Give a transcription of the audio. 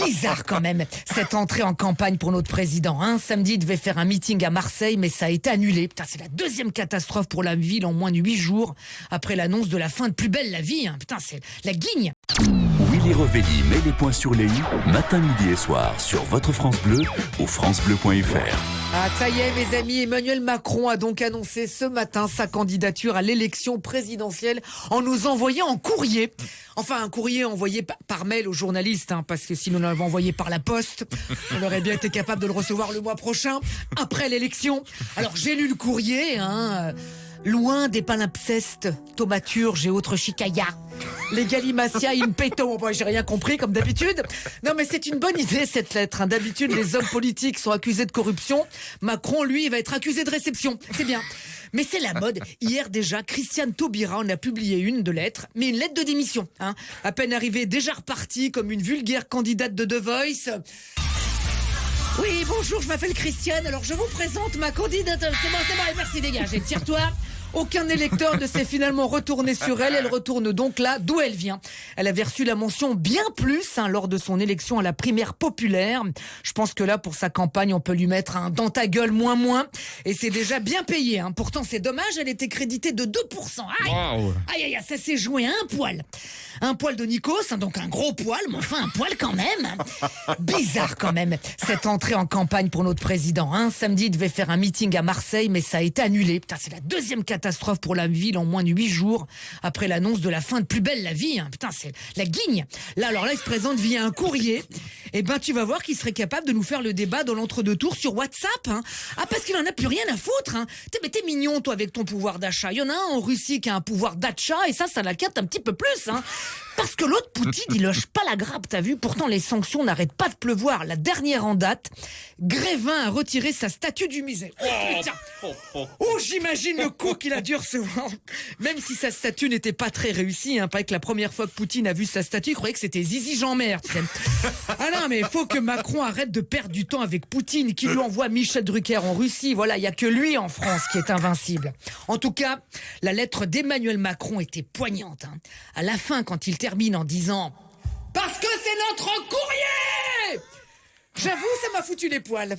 Bizarre quand même, cette entrée en campagne pour notre président. Samedi, il devait faire un meeting à Marseille, mais ça a été annulé. Putain, c'est la deuxième catastrophe pour la ville en moins de 8 jours, après l'annonce de la fin de Plus belle la vie. Putain, c'est la guigne. Willy Revelli met les points sur les i, matin, midi et soir, sur votre France Bleu ou francebleu.fr. Ah, ça y est, mes amis, Emmanuel Macron a donc annoncé ce matin sa candidature à l'élection présidentielle en nous envoyant en courrier. Enfin, un courrier envoyé par mail aux journalistes, parce que si nous l'avons envoyé par la poste, on aurait bien été capable de le recevoir le mois prochain, après l'élection. Alors, j'ai lu le courrier, loin des palimpsestes, thaumaturges et autres chicayas. Les galimatia in petto. Bon, j'ai rien compris, comme d'habitude. Non, mais c'est une bonne idée, cette lettre. D'habitude, les hommes politiques sont accusés de corruption. Macron, lui, va être accusé de réception. C'est bien. Mais c'est la mode. Hier, déjà, Christiane Taubira en a publié une de lettres, mais une lettre de démission. À peine arrivée, déjà repartie comme une vulgaire candidate de The Voice. Oui, bonjour, je m'appelle Christiane, alors je vous présente ma candidate. C'est bon, allez, merci, dégage, tire-toi. Aucun électeur ne s'est finalement retourné sur elle. Elle retourne donc là d'où elle vient. Elle avait reçu la mention bien plus lors de son élection à la primaire populaire. Je pense que là, pour sa campagne, on peut lui mettre un dans ta gueule moins. Et c'est déjà bien payé. Pourtant, c'est dommage, elle était créditée de 2%. Aïe, ça s'est joué à un poil. Un poil de Nikos, donc un gros poil, mais enfin un poil quand même. Bizarre quand même, cette entrée en campagne pour notre président. Samedi, il devait faire un meeting à Marseille, mais ça a été annulé. Putain, c'est la deuxième catastrophe pour la ville en moins de 8 jours, après l'annonce de la fin de Plus belle la vie. Putain, c'est la guigne. Là, il se présente via un courrier. Et tu vas voir qu'il serait capable de nous faire le débat dans l'entre-deux tours sur WhatsApp. Parce qu'il en a plus rien à foutre. T'es mignon, toi, avec ton pouvoir d'achat. Il y en a un en Russie qui a un pouvoir d'achat, et ça la capte un petit peu plus. Parce que l'autre, Poutine, il loge pas la grappe, t'as vu? Pourtant, les sanctions n'arrêtent pas de pleuvoir. La dernière en date, Grévin a retiré sa statue du musée. Oh, j'imagine le coup qu'il a dû recevoir. Même si sa statue n'était pas très réussie, pas que la première fois que Poutine a vu sa statue, il croyait que c'était Zizi Jean-Mer. Ah non, mais il faut que Macron arrête de perdre du temps avec Poutine, qui lui envoie Michel Drucker en Russie. Voilà, il y a que lui en France qui est invincible. En tout cas, la lettre d'Emmanuel Macron était poignante. À la fin, quand il termine en disant « Parce que c'est notre courrier !» J'avoue, ça m'a foutu les poils.